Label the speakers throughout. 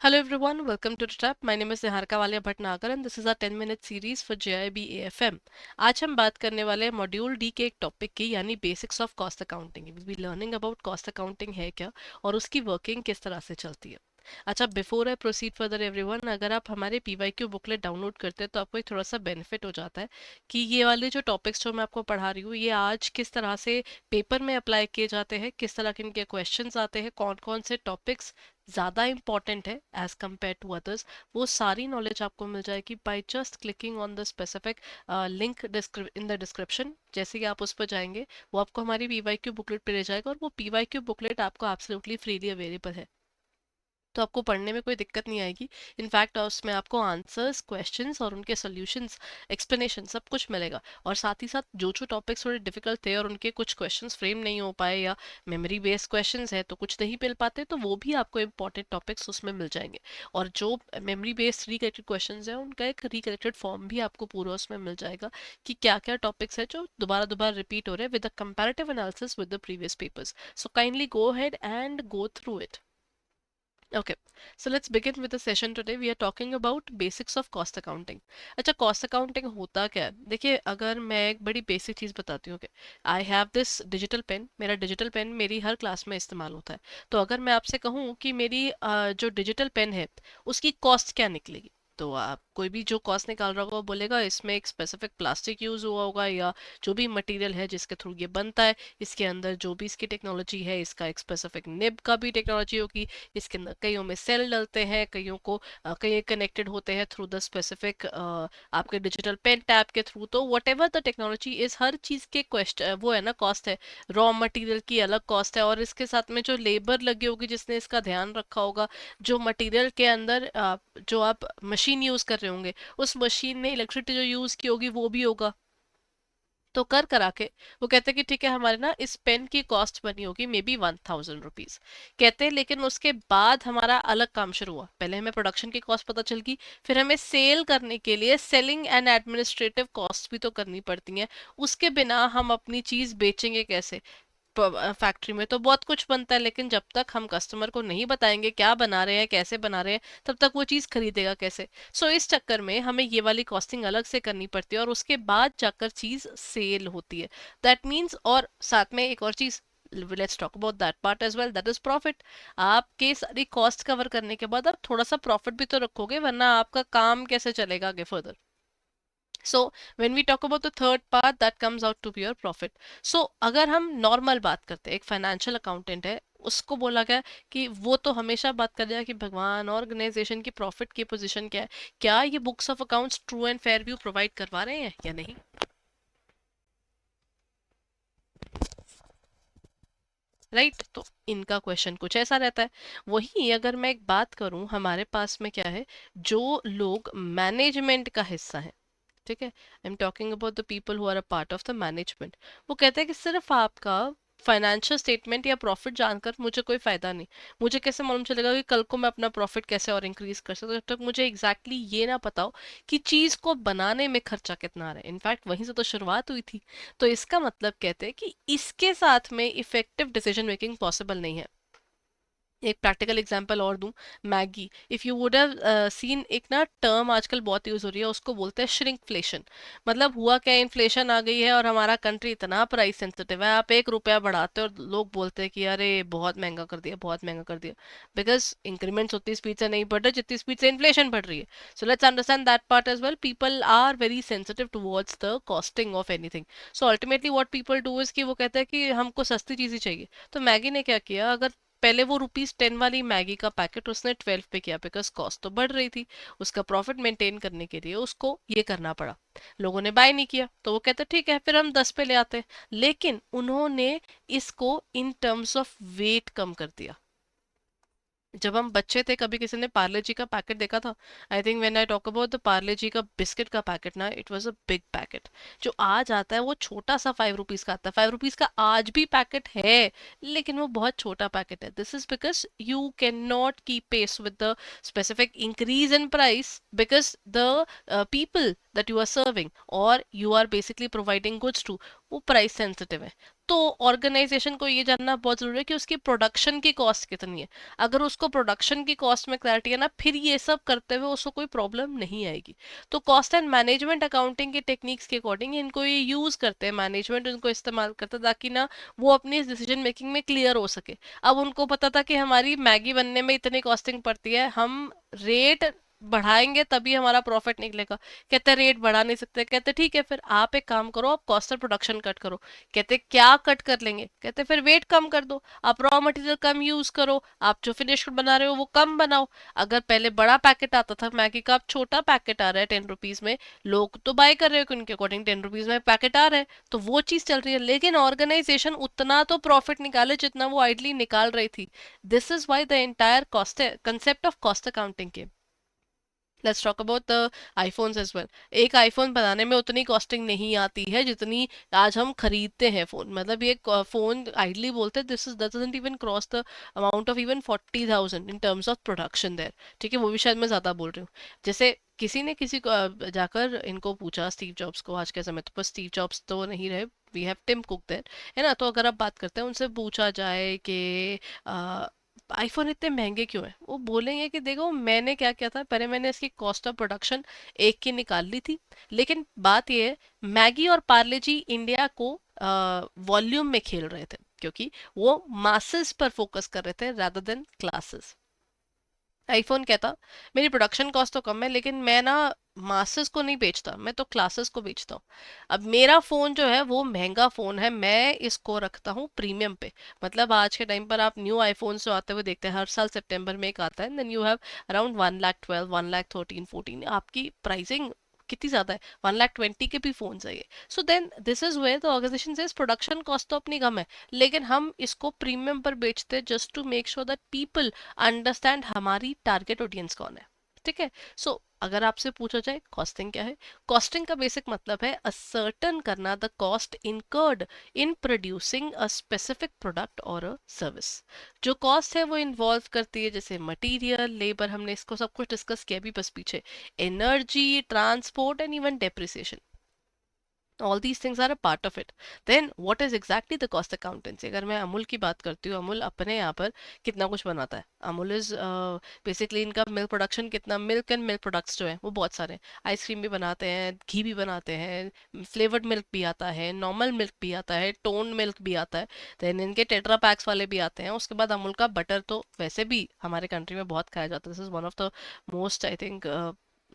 Speaker 1: Hello everyone, welcome to the Trap. My name is Niharika Walia Bhatnagar and this is our 10-minute series for JIB AFM. आज हम बात करने वाले हैं module D के एक टॉपिक की यानी basics of cost accounting. We will be learning about cost accounting है क्या और उसकी वर्किंग किस तरह से चलती है. अच्छा, before I proceed further everyone, अगर आप हमारे पीवाईक्यू बुकलेट डाउनलोड करते हैं तो आपको एक थोड़ा सा बेनिफिट हो जाता है कि ये वाले जो टॉपिक्स जो मैं आपको पढ़ा रही हूँ ये आज किस तरह से पेपर में अप्लाई किए जाते हैं, किस तरह के इनके क्वेश्चंस आते हैं, कौन कौन से टॉपिक्स ज़्यादा इंपॉर्टेंट है एज कम्पेयर टू अदर्स. वो सारी नॉलेज आपको मिल जाएगी by just clicking on the specific link in the description. जैसे कि आप उस पर जाएंगे वो आपको हमारी पीवाईक्यू बुकलेट पे ले जाएगा और वो पीवाईक्यू बुकलेट आपको एब्सोल्युटली फ्रीली अवेलेबल है, तो आपको पढ़ने में कोई दिक्कत नहीं आएगी. इनफैक्ट उसमें आपको आंसर्स, क्वेश्चंस और उनके सॉल्यूशंस, एक्सप्लेनेशन सब कुछ मिलेगा. और साथ ही साथ जो जो टॉपिक्स थोड़े डिफिकल्ट थे और उनके कुछ क्वेश्चंस फ्रेम नहीं हो पाए या मेमोरी बेस्ड क्वेश्चंस है तो कुछ नहीं मिल पाते, तो वो भी आपको इंपॉर्टेंट टॉपिक्स उसमें मिल जाएंगे. और जो मेमोरी बेस्ड रिकलेक्टेड क्वेश्चंस है उनका एक रिकलेक्टेड फॉर्म भी आपको पूरा उसमें मिल जाएगा कि क्या क्या टॉपिक्स है जो दोबारा दोबारा रिपीट हो रहे हैं with the comparative analysis with the previous papers. So kindly go ahead and go through it. Okay, so let's begin with the session today. We are talking about basics of cost accounting. अच्छा, cost accounting होता क्या है? देखिए, अगर मैं एक बड़ी basic चीज़ बताती हूँ कि I have this digital pen. मेरा डिजिटल पेन मेरी हर क्लास में इस्तेमाल होता है. तो अगर मैं आपसे कहूँ कि मेरी जो डिजिटल पेन है उसकी कॉस्ट क्या निकलेगी, तो आप कोई भी जो कॉस्ट निकाल रहा होगा वो बोलेगा इसमें एक स्पेसिफिक प्लास्टिक यूज हुआ होगा या जो भी मटेरियल है जिसके थ्रू ये बनता है, इसके अंदर जो भी इसकी टेक्नोलॉजी है, इसका एक स्पेसिफिक निब का भी टेक्नोलॉजी होगी. इसके अंदर कईयों में सेल डलते हैं, कईयों को कई कनेक्टेड होते हैं थ्रू द स्पेसिफिक आपके डिजिटल पेन टैब के थ्रू. तो whatever the technology is, हर चीज के क्वेश्चन वो है ना, कॉस्ट है. रॉ मटेरियल की अलग कॉस्ट है और इसके साथ में जो लेबर लगी होगी जिसने इसका ध्यान रखा होगा, जो मटेरियल के अंदर जो आप मशीन यूज कर रहे होंगे उस मशीन ने इलेक्ट्रिसिटी जो यूज की होगी वो भी होगा. तो कर करा के वो कहते हैं कि ठीक है, हमारे ना इस पेन की कॉस्ट बनी होगी मे बी 1000 रुपीज, कहते हैं. लेकिन उसके बाद हमारा अलग काम शुरू हुआ. पहले हमें प्रोडक्शन की कॉस्ट पता चल गई, फिर हमें सेल करने के लिए सेलिंग एंड एडमिनिस्ट्रेटिव कॉस्ट भी तो करनी पड़ती हैं. उसके बिना हम अपनी चीज बेचेंगे कैसे? फैक्ट्री में तो बहुत कुछ बनता है, लेकिन जब तक हम कस्टमर को नहीं बताएंगे क्या बना रहे हैं, कैसे बना रहे हैं, तब तक वो चीज़ खरीदेगा कैसे? सो इस चक्कर में हमें ये वाली कॉस्टिंग अलग से करनी पड़ती है और उसके बाद जाकर चीज़ सेल होती है. दैट मीन्स, और साथ में एक और चीज़, let's talk about that part as well, that is profit. आपके सारी कॉस्ट कवर करने के बाद आप थोड़ा सा प्रॉफिट भी तो रखोगे, वरना आपका काम कैसे चलेगा आगे further. So when we talk about the third part, that comes out to be your profit. So अगर हम नॉर्मल बात करते हैं, एक फाइनेंशियल अकाउंटेंट है, उसको बोला गया कि वो तो हमेशा बात कर जाएगा कि भगवान ऑर्गेनाइजेशन की प्रॉफिट की पोजीशन क्या है, क्या ये books of accounts true and fair view provide करवा रहे हैं या नहीं. राइट तो इनका क्वेश्चन कुछ ऐसा रहता है. वही अगर मैं एक बात करूं, हमारे पास में क्या है, जो लोग मैनेजमेंट का हिस्सा है, ठीक है, I am talking about the people who are a part of the management. वो कहते हैं कि सिर्फ आपका फाइनेंशियल स्टेटमेंट या प्रॉफिट जानकर मुझे कोई फायदा नहीं. मुझे कैसे मालूम चलेगा कि कल को मैं अपना प्रॉफिट कैसे और इंक्रीज कर सकता हूँ जब तक मुझे एग्जैक्टली ये ना पता हो कि चीज को बनाने में खर्चा कितना आ रहा है. इनफैक्ट वहीं से तो शुरुआत हुई थी. तो इसका मतलब कहते हैं कि इसके साथ में इफेक्टिव डिसीजन मेकिंग पॉसिबल नहीं है. एक प्रैक्टिकल एग्जांपल और दूं, Maggi. If you would have seen, एक ना टर्म आजकल बहुत यूज हो रही है, उसको बोलते हैं श्रिंकफ्लेशन. मतलब हुआ क्या, इन्फ्लेशन आ गई है और हमारा कंट्री इतना प्राइस सेंसिटिव है, आप 1 रुपया बढ़ाते हो और लोग बोलते हैं कि अरे बहुत महंगा कर दिया, बहुत महंगा कर दिया. बिकॉज इंक्रीमेंट्स उतनी स्पीड से नहीं बढ़ रहे जितनी स्पीड से इन्फ्लेशन बढ़ रही है. So let's understand that part as well. People are very sensitive towards the costing of anything. So ultimately what people do is कि वो कहते हैं कि हमको सस्ती चीजें चाहिए. तो मैगी ने क्या किया, अगर पहले वो ₹10 वाली मैगी का पैकेट उसने 12 पे किया बिकॉज कॉस्ट तो बढ़ रही थी. उसका प्रॉफिट मेंटेन करने के लिए उसको ये करना पड़ा. लोगों ने बाय नहीं किया तो वो कहते ठीक है फिर हम 10 पे ले आते हैं. लेकिन उन्होंने इसको इन टर्म्स ऑफ वेट कम कर दिया. जब हम बच्चे थे कभी किसी ने पार्ले जी का पैकेट देखा था? I think when I talk about the Parle G का बिस्किट का पैकेट ना, it was a big packet. जो आज आता है वो छोटा सा 5 रुपीज का आता है. 5 रुपीज का आज भी पैकेट है, लेकिन वो बहुत छोटा पैकेट है. This is because you can not keep pace with the specific increase in price because the people that you are serving or you are basically providing goods to, वो प्राइस सेंसिटिव है। तो organisation को ये जानना बहुत जरूरी है कि उसकी प्रोडक्शन की कॉस्ट कितनी है। अगर उसको प्रोडक्शन की कॉस्ट में क्लैरिटी है ना, फिर ये सब करते हुए उसको कोई प्रॉब्लम नहीं आएगी। तो कॉस्ट एंड मैनेजमेंट अकाउंटिंग के टेक्निक्स के अकॉर्डिंग इनको ये यूज करते हैं, मैनेजमेंट इनको इस्तेमाल करता है ताकि ना वो अपनी डिसीजन मेकिंग में क्लियर हो सके। अब उनको पता था कि हमारी मैगी बनने में इतनी कॉस्टिंग पड़ती है, हम रेट बढ़ाएंगे तभी हमारा प्रॉफिट निकलेगा। कहते रेट बढ़ा नहीं सकते, कहते ठीक है फिर आप एक काम करो, आप कॉस्ट ऑफ प्रोडक्शन कट करो। कहते क्या कट कर लेंगे, कहते फिर वेट कम कर दो, आप रॉ मटेरियल कम यूज करो, आप जो फिनिश बना रहे हो वो कम बनाओ। अगर पहले बड़ा पैकेट आता था मैगी का, अब छोटा पैकेट आ रहा है 10 रुपीज में, लोग तो बाय कर रहे हो कि उनके अकॉर्डिंग 10 रुपीज में पैकेट आ रहा है, तो वो चीज चल रही है। लेकिन ऑर्गेनाइजेशन उतना तो प्रॉफिट निकाले जितना वो आइडली निकाल रही थी। This is why the entire cost concept of cost accounting के। Let's talk about the iPhones as well. एक आईफोन बनाने में उतनी कॉस्टिंग नहीं आती है जितनी आज हम खरीदते हैं फोन। मतलब ये फोन आइडली बोलते हैं this is doesn't even cross the amount of even 40,000 in terms of production there. ठीक है, वो भी शायद मैं ज्यादा बोल रही हूँ। जैसे किसी ने किसी को जाकर इनको पूछा, स्टीव जॉब्स को, आज के समय तो बस स्टीव जॉब्स तो नहीं रहे, we have Tim Cook there, है ना। तो अगर आप बात करते हैं उनसे पूछा जाए कि आईफोन इतने महंगे क्यों हैं, वो बोलेंगे कि देखो मैंने क्या किया था, पहले मैंने इसकी कॉस्ट ऑफ प्रोडक्शन एक की निकाल ली थी। लेकिन बात ये है, मैगी और पार्ले जी इंडिया को वॉल्यूम में खेल रहे थे, क्योंकि वो मासेस पर फोकस कर रहे थे रादर देन क्लासेस। आईफोन कहता मेरी प्रोडक्शन कॉस्ट तो कम है, लेकिन मैं ना मासेस को नहीं बेचता, मैं तो क्लासेस को बेचता हूँ। अब मेरा फोन जो है वो महंगा फोन है, मैं इसको रखता हूँ प्रीमियम पे। मतलब आज के टाइम पर आप न्यू आईफोन जो आते हुए देखते हैं, हर साल सितंबर में एक आता है, देन यू हैव अराउंड 1,12,000, 1,13,000, 14, आपकी प्राइसिंग कितनी ज्यादा है, 1,20,000 के भी फोन है ये। So then this is where the organization says production cost तो अपनी कम है, लेकिन हम इसको प्रीमियम पर बेचते हैं just to make sure that people understand हमारी टारगेट ऑडियंस कौन है। ठीक है। सो अगर आपसे पूछा जाए कॉस्टिंग क्या है, कॉस्टिंग का बेसिक मतलब है असर्टन करना the cost incurred in producing a specific product और अ सर्विस। जो कॉस्ट है वो इन्वॉल्व करती है जैसे मटेरियल, लेबर, हमने इसको सब कुछ डिस्कस किया भी बस पीछे, energy, transport and even depreciation. all these things are a part of it. Then what is exactly the cost accountancy? अगर मैं अमूल की बात करती हूँ, अमूल अपने यहाँ पर कितना कुछ बनाता है। अमूल इज बेसिकली इनका मिल्क प्रोडक्शन कितना, मिल्क एंड मिल्क प्रोडक्ट्स जो है वो बहुत सारे हैं। आइसक्रीम भी बनाते हैं, घी भी बनाते हैं, फ्लेवर्ड मिल्क भी आता है, नॉर्मल मिल्क भी आता है, टोन मिल्क भी आता है, देन इनके टेट्रा पैक्स वाले भी आते हैं। उसके बाद अमूल का बटर तो वैसे भी हमारे कंट्री में बहुत खाया जाता है, this is one of the most I think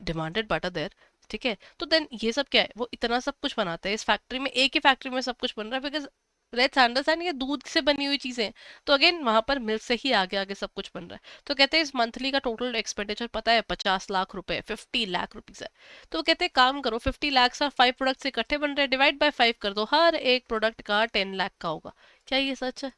Speaker 1: demanded butter there. ठीक है। तो देन ये सब क्या है, वो इतना सब कुछ बनाते हैं इस फैक्ट्री में, एक ही फैक्ट्री में सब कुछ बन रहा है, बिकॉज लेट्स अंडरस्टैंड ये दूध से बनी हुई चीजें हैं। तो अगेन वहां पर मिल्क से ही आगे आगे सब कुछ बन रहा है। तो कहते हैं इस मंथली का टोटल एक्सपेंडिचर पता है 50 लाख रुपए, 50 लाख रुपीज है। तो वो कहते हैं काम करो, 50 लाख और 5 प्रोडक्ट्स इकट्ठे बन रहे हैं, डिवाइड बाय 5 कर दो, हर एक प्रोडक्ट का 10 लाख का होगा। क्या ये सच है?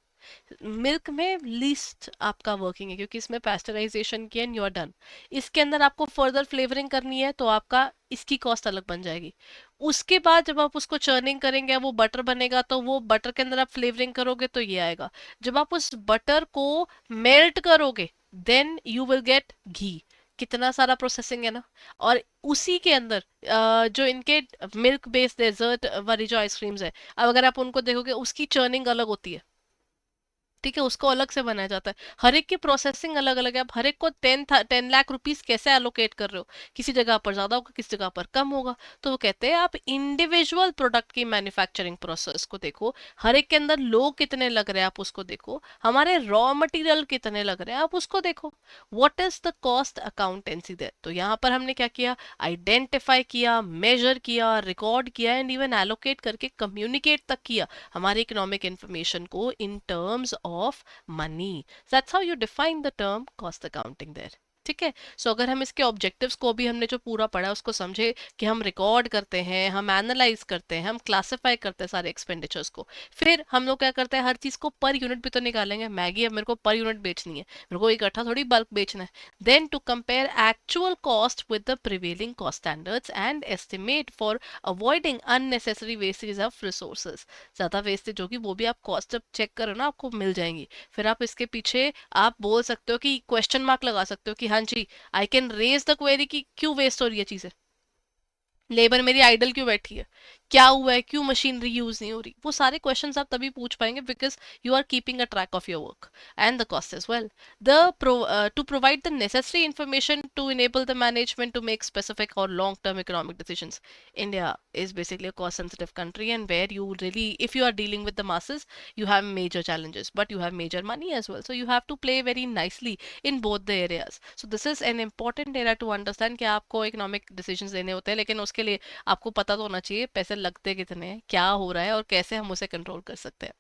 Speaker 1: मिल्क में लीस्ट आपका वर्किंग है, क्योंकि इसमें पेस्चराइजेशन की एंड यू आर डन। इसके अंदर आपको फर्दर फ्लेवरिंग करनी है तो आपका इसकी कॉस्ट अलग बन जाएगी। उसके बाद जब आप उसको चर्निंग करेंगे वो बटर बनेगा, तो वो बटर के अंदर आप फ्लेवरिंग करोगे तो ये आएगा। जब आप उस बटर को मेल्ट करोगे देन यू विल गेट घी। कितना सारा प्रोसेसिंग है ना। और उसी के अंदर जो इनके मिल्क बेस्ड डेजर्ट वाली जो आइसक्रीम्स है, अब अगर आप उनको देखोगे उसकी चर्निंग अलग होती है। ठीक है, उसको अलग से बनाया जाता है। हर एक की प्रोसेसिंग अलग अलग है। अब हर एक को 10 लाख रुपीज कैसे एलोकेट कर रहे हो, किसी जगह पर ज्यादा होगा, किसी जगह पर कम होगा। तो वो कहते हैं आप इंडिविजुअल प्रोडक्ट की मैन्युफैक्चरिंग प्रोसेस को देखो, हर एक के अंदर लोग कितने लग रहे हैं आप उसको देखो, हमारे रॉ मटेरियल कितने लग रहे हैं आप उसको देखो। What is the cost accountancy there? तो यहाँ पर हमने क्या किया, आइडेंटिफाई किया, मेजर किया, रिकॉर्ड किया एंड इवन एलोकेट करके कम्युनिकेट तक किया हमारे इकोनॉमिक इंफॉर्मेशन को in terms of money. That's how you define the term cost accounting there. ठीक है। सो अगर हम इसके ऑब्जेक्टिव्स को भी हमने जो पूरा पढ़ा उसको समझे कि हम रिकॉर्ड करते हैं, हम एनालाइज करते हैं, हम क्लासिफाई करते हैं सारे एक्सपेंडिचर्स को, फिर हम लोग क्या करते हैं, हर चीज को पर यूनिट भी तो निकालेंगे। मैगी अब मेरे को पर यूनिट बेचनी है, मेरे को इकट्ठा थोड़ी बल्क बेचना है। Then to compare actual cost with the prevailing cost standards and estimate for avoiding unnecessary wastage of resources. ज्यादा वेस्टेज होगी वो भी आप कॉस्ट जब चेक करो ना आपको मिल जाएंगी। फिर आप इसके पीछे आप बोल सकते हो कि क्वेश्चन मार्क लगा सकते हो कि हाँ जी, I can raise the query कि क्यों वेस्ट हो रही है चीजें, लेबर मेरी आइडल क्यों बैठी है, क्या हुआ है, क्यों मशीनरी यूज नहीं हो रही, वो सारे क्वेश्चंस आप तभी पूछ पाएंगे because you are keeping a track of your work and the cost as well. To provide the necessary information to enable the management to make specific or long term economic decisions. India is basically a cost sensitive country, and where you really, if you are dealing with the masses, you have major challenges, but you have major money as well, so you have to play very nicely in both the areas. So this is an important area to understand कि आपको economic decisions लेने होते हैं, लेकिन उसके लिए आपको पता तो होना चाहिए पैसे लगते कितने हैं, क्या हो रहा है और कैसे हम उसे कंट्रोल कर सकते हैं.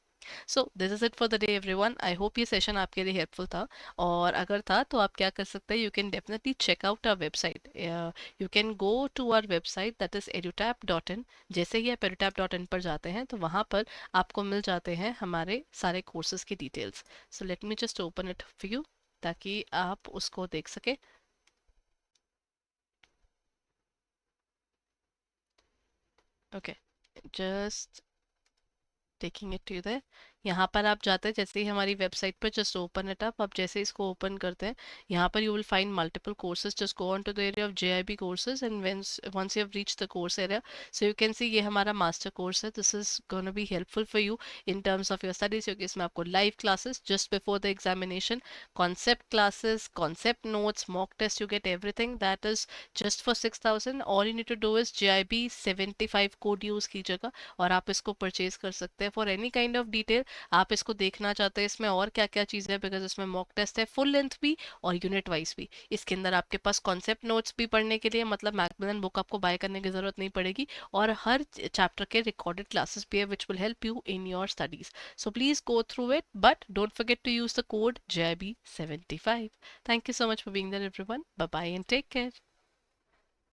Speaker 1: So this is it for the day everyone. I hope ये सेशन आपके लिए हेल्पफुल था, और अगर था तो आप क्या कर सकते हैं, you can definitely check out our website. You can go to our website that is edutap.in. जैसे ही आप edutap.in पर जाते हैं तो वहाँ पर आपको मिल जाते हैं हमारे सारे कोर्सेज की details. So let me just open it for you ताकि आप उसको देख सके. Okay, just taking it to there. यहाँ पर आप जाते हैं, जैसे ही हमारी वेबसाइट पर जस्ट ओपन इट अप, आप जैसे इसको ओपन करते हैं यहाँ पर you will find multiple courses. Just go on to the area of JIB courses, and once you have reach the course area, so you can see ये हमारा master course है. This is gonna be helpful for you in terms of your studies, क्योंकि इसमें आपको live classes just before the examination, concept classes, concept notes, mock test, you get everything. That is just for 6,000. All you need to do is JIB75 code use कीजिएगा और आप इसको purchase कर सकते हैं for any kind of detail. आप इसको देखना चाहते हैं इसमें और क्या क्या चीज़ें है, बिकॉज इसमें मॉक टेस्ट है फुल लेंथ भी और यूनिट वाइज भी. इसके अंदर आपके पास कॉन्सेप्ट नोट्स भी पढ़ने के लिए, मतलब मैकमिलन बुक आपको बाय करने की ज़रूरत नहीं पड़ेगी, और हर चैप्टर के रिकॉर्डेड क्लासेस भी है which will help you in your studies. So please go through it, but don't forget to use the code JIB75. Thank you so much for being there everyone. Bye bye and take care.